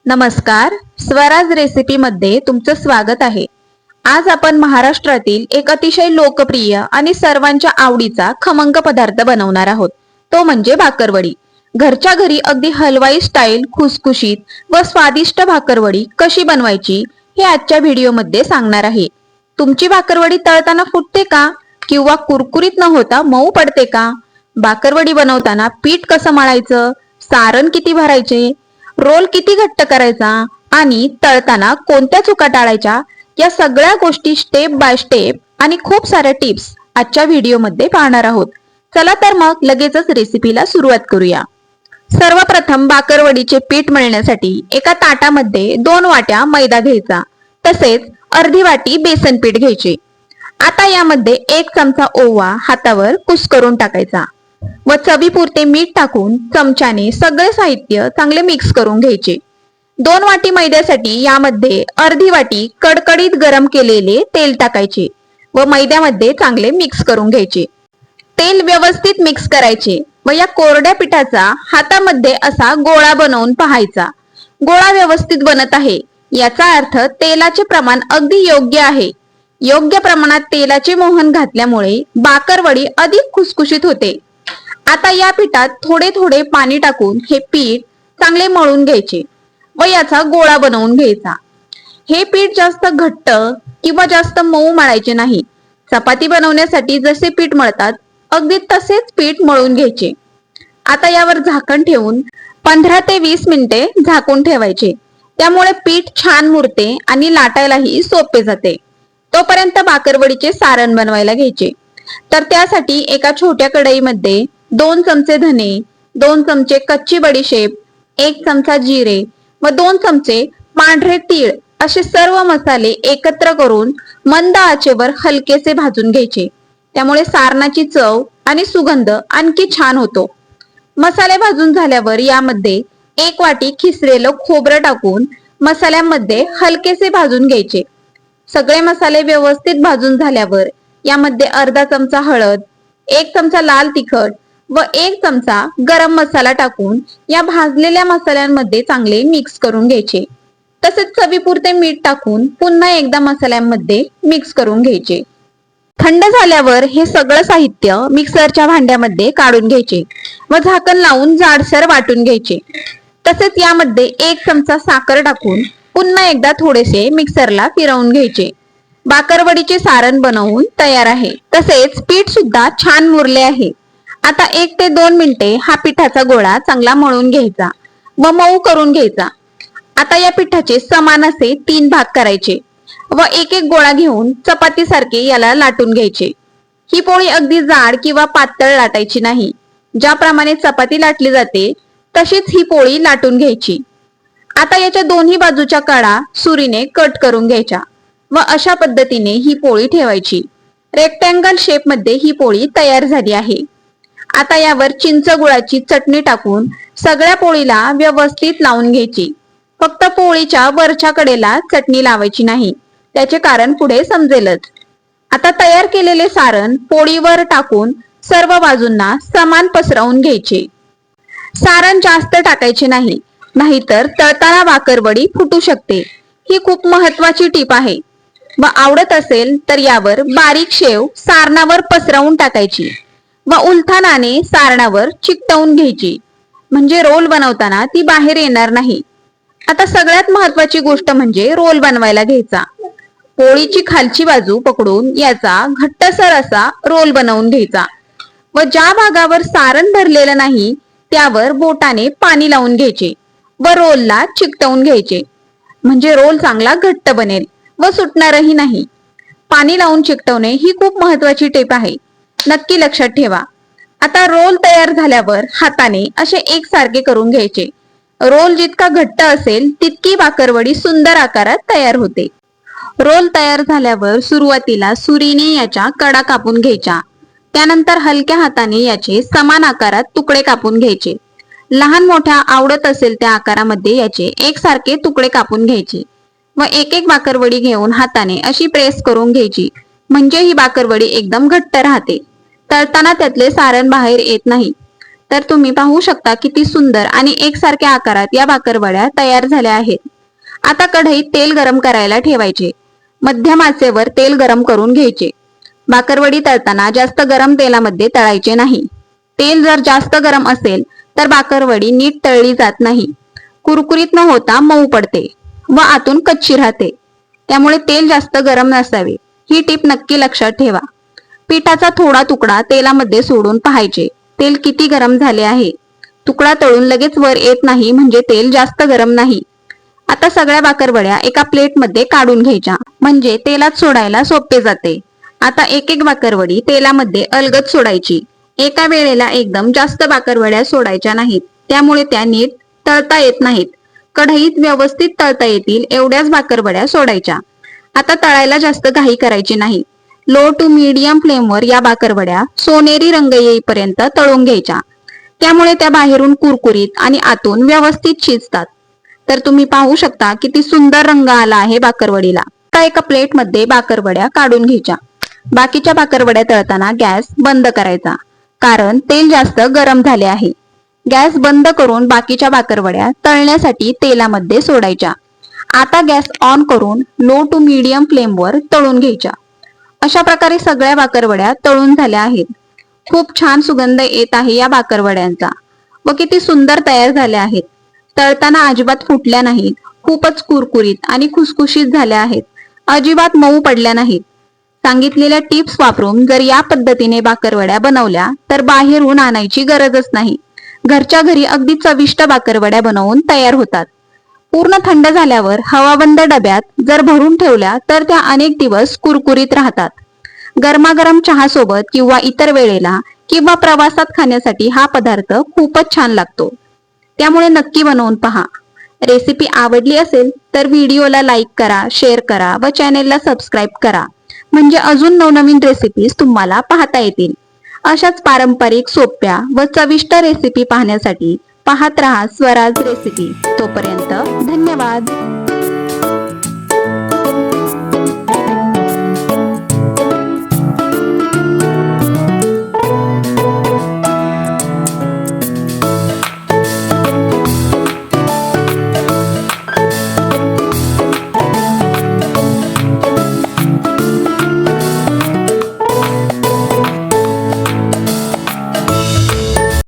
नमस्कार, स्वराज रेसिपीमध्ये तुमचं स्वागत आहे। आज आपण महाराष्ट्रातील एक अतिशय लोकप्रिय आणि सर्वांच्या आवडीचा खमंग पदार्थ बनवणार आहोत, तो म्हणजे भाकरवडी। घरच्या घरी अगदी हलवाई स्टाईल खुसखुशीत व स्वादिष्ट भाकरवडी कशी बनवायची हे आजच्या व्हिडिओमध्ये सांगणार आहे। तुमची भाकरवडी तळताना फुटते का किंवा कुरकुरीत न होता मऊ पडते का? भाकरवडी बनवताना पीठ कसं मळायचं, सारण किती भरायचे, रोल किती घट्ट करायचा आणि तळताना कोणत्या चुका टाळायच्या, या सगळ्या गोष्टी स्टेप बाय स्टेप आणि खूप साऱ्या टिप्स आजच्या व्हिडिओमध्ये पाहणार आहोत। चला तर मग लगेचच रेसिपीला सुरुवात करूया। सर्वप्रथम भाकरवडीचे पीठ मळण्यासाठी एका ताटामध्ये 2 वाट्या मैदा घ्यायचा, तसेच अर्धी वाटी बेसन पीठ घ्यायचे। आता यामध्ये 1 चमचा ओवा हातावर कुस्करून टाकायचा व चवीपुरते मीठ टाकून चमच्याने सगळे साहित्य चांगले मिक्स करून घ्यायचे। 2 वाटी मैद्यासाठी यामध्ये अर्धी वाटी कडकडीत गरम केलेले तेल टाकायचे व मैद्यामध्ये चांगले मिक्स करून घ्यायचे। तेल व्यवस्थित मिक्स करायचे व या कोरड्या पिठाचा हातामध्ये असा गोळा बनवून पाहायचा। गोळा व्यवस्थित बनत आहे याचा अर्थ तेलाचे प्रमाण अगदी योग्य आहे। योग्य प्रमाणात तेलाचे मोहन घातल्यामुळे भाकरवडी अधिक खुसखुशीत होते। आता या पिठात थोडे थोडे पाणी टाकून हे पीठ चांगले मळून घ्यायचे व याचा गोळा बनवून घ्यायचा। हे पीठ जास्त घट्ट किंवा जास्त मऊ मळायचे नाही। चपाती बनवण्यासाठी जसे पीठ मळतात अगदी तसेच पीठ मळून घ्यायचे। आता यावर झाकण ठेवून 15 ते 20 मिनिटे झाकून ठेवायचे, त्यामुळे पीठ छान मुरते आणि लाटायलाही सोपे जाते। तोपर्यंत भाकरवडीचे सारण बनवायला घ्यायचे। तर त्यासाठी एका छोट्या कढईमध्ये 2 चमचे धने, 2 चमचे कच्ची बडीशेप, 1 चमचा जिरे व 2 चमचे पांढरे तीळ असे सर्व मसाले एकत्र करून मंद आचेवर हलकेसे भाजून घ्यायचे। त्यामुळे सारणाची चव आणि सुगंध आणखी छान होतो। मसाले भाजून झाल्यावर यामध्ये 1 वाटी खिसलेलं खोबरं टाकून मसाल्यामध्ये हलकेसे भाजून घ्यायचे। सगळे मसाले व्यवस्थित भाजून झाल्यावर यामध्ये अर्धा चमचा हळद, 1 चमचा लाल तिखट व 1 चमचा गरम मसाला टाकून या भाजलेल्या मसाल्यांमध्ये चांगले मिक्स करून घ्यायचे। तसेच चवीपुरते मीठ टाकून पुन्हा एकदा मसाल्यांमध्ये मिक्स करून घ्यायचे। थंड झाल्यावर हे सगळं साहित्य मिक्सरच्या भांड्यामध्ये काढून घ्यायचे व झाकण लावून जाडसर वाटून घ्यायचे। तसेच यामध्ये 1 चमचा साखर टाकून पुन्हा एकदा थोडेसे मिक्सरला फिरवून घ्यायचे। भाकरवडीचे सारण बनवून तयार आहे। तसेच पीठ सुद्धा छान मुरले आहे। आता 1 ते 2 मिनिटे हा पिठाचा गोळा चांगला मळून घ्यायचा व मऊ करून घ्यायचा। आता या पिठाचे समान असे 3 भाग करायचे व एक एक गोळा घेऊन चपाती सारखे याला लाटून घ्यायचे। ही पोळी अगदी जाड किंवा पातळ लाटायची नाही। ज्याप्रमाणे चपाती लाटली जाते तशीच ही पोळी लाटून घ्यायची। आता याच्या दोन्ही बाजूच्या कडा सुरीने कट करून घ्यायच्या व अशा पद्धतीने ही पोळी ठेवायची। रेक्टँगल शेप मध्ये ही पोळी तयार झाली आहे। आता यावर चिंच गुळाची चटणी टाकून सगळ्या पोळीला व्यवस्थित लावून घ्यायची। फक्त पोळीच्या वरच्या कडेला चटणी लावायची नाही, त्याचे कारण पुढे समजेलच। आता तयार केलेले सारण पोळीवर टाकून सर्व बाजूंना समान पसरवून घ्यायचे। सारण जास्त टाकायचे नाही, नाहीतर तळताना भाकरवडी फुटू शकते। ही खूप महत्वाची टीप आहे। व आवडत असेल तर यावर बारीक शेव सारणावर पसरवून टाकायची व उलथानाने सारणावर चिकटवून घ्यायची, म्हणजे रोल बनवताना ती बाहेर येणार नाही। आता सगळ्यात महत्वाची गोष्ट म्हणजे रोल बनवायला घ्यायचा। पोळीची खालची बाजू पकडून याचा घट्टसर असा रोल बनवून घ्यायचा व ज्या भागावर सारण भरलेलं नाही त्यावर बोटाने पाणी लावून घ्यायचे व रोलला चिकटवून घ्यायचे, म्हणजे रोल चांगला घट्ट बनेल व सुटणारही नाही। पाणी लावून चिकटवणे ही खूप महत्वाची टिप आहे, नक्की लक्षात ठेवा। आता रोल तयार झाल्यावर हाताने असे एकसारखे करून घ्यायचे। रोल जितका घट्ट असेल तितकी भाकरवडी सुंदर आकारात तयार होते। रोल तयार झाल्यावर सुरुवातीला सुरीने याच्या कडा कापून घ्यायच्या, त्यानंतर हलक्या हाताने याचे समान आकारात तुकडे कापून घ्यायचे। लहान मोठ्या आवडत असेल त्या आकारामध्ये याचे एकसारखे तुकडे कापून घ्यायचे व एक एक भाकरवडी घेऊन हाताने अशी प्रेस करून घ्यायची, म्हणजे ही भाकरवडी एकदम घट्ट राहते। तळताना त्यातले सारण बाहेर येत नाही। तर तुम्ही पाहू शकता किती सुंदर आणि एकसारख्या आकारात या भाकरवड्या तयार झाल्या आहेत. आता कढईत तेल गरम करायला ठेवायचे. मध्यम आचेवर तेल गरम करून घ्यायचे. भाकरवडी तळताना जास्त गरम तेलामध्ये तळायचे नाही. तेल जर जास्त गरम असेल तर भाकरवडी नीट तळली जात नाही. कुरकुरीत न होता मऊ पडते व आतून कच्ची राहते. त्यामुळे तेल जास्त गरम नसावे. ही टीप नक्की लक्षात ठेवा. पिठाचा थोडा तुकडा तेलामध्ये सोडून पाहायचे तेल किती गरम झाले आहे. तुकडा तळून लगेच वर येत नाही म्हणजे तेल जास्त गरम नाही. आता सगळ्या भाकरवड्या एका प्लेटमध्ये काढून घ्यायच्या म्हणजे तेलात सोडायला सोपे जाते. आता एक एक भाकरवडी तेलामध्ये अलगद सोडायची. एका वेळेला एकदम जास्त भाकरवड्या सोडायच्या नाहीत, त्यामुळे त्या नीट तळता येत नाहीत. कढईत व्यवस्थित तळता येतील एवढ्याच भाकरवड्या सोडायच्या. आता तळायला जास्त घाई करायची नाही. लो टू मीडियम फ्लेमवर या भाकरवड्या सोनेरी रंग येईपर्यंत तळून घ्यायच्या. त्यामुळे त्या बाहेरून कुरकुरीत आणि आतून व्यवस्थित शिजतात. तर तुम्ही पाहू शकता किती सुंदर रंग आला आहे भाकरवडीला. आता एका प्लेटमध्ये भाकरवड्या काढून घ्यायच्या. बाकीच्या भाकरवड्या तळताना गॅस बंद करायचा, कारण तेल जास्त गरम झाले आहे. गॅस बंद करून बाकीच्या भाकरवड्या तळण्यासाठी तेलामध्ये सोडायच्या. आता गॅस ऑन करून लो टू मीडियम फ्लेमवर तळून घ्यायच्या. अशा प्रकारे सगळ्या भाकरवड्या तळून झाल्या आहेत. खूप छान सुगंध येत आहे या भाकरवड्यांचा व किती सुंदर तयार झाल्या आहेत. तळताना अजिबात फुटल्या नाहीत. खूपच कुरकुरीत आणि खुसखुशीत झाल्या आहेत. अजिबात मऊ पडल्या नाहीत. सांगितलेल्या टिप्स वापरून जर या पद्धतीने भाकरवड्या बनवल्या तर बाहेरून आणायची गरजच नाही. घरच्या घरी अगदी चविष्ट भाकरवड्या बनवून तयार होतात. पूर्ण थंड झाल्यावर हवाबंद डब्यात जर भरून ठेवल्या तर त्या अनेक दिवस कुरकुरीत राहतात. गरमागरम चहा सोबत किंवा इतर वेळेला किंवा प्रवासात खाण्यासाठी हा पदार्थ खूपच छान लागतो. त्यामुळे नक्की बनवून पहा. रेसिपी आवडली असेल तर व्हिडिओला लाईक करा, शेअर करा व चॅनेलला सबस्क्राईब करा, म्हणजे अजून नवनवीन रेसिपीज तुम्हाला पाहता येतील. अशाच पारंपरिक, सोप्या व चविष्ट रेसिपी पाहण्यासाठी पाहत रहा स्वराज रेसिपी. तोपर्यंत धन्यवाद.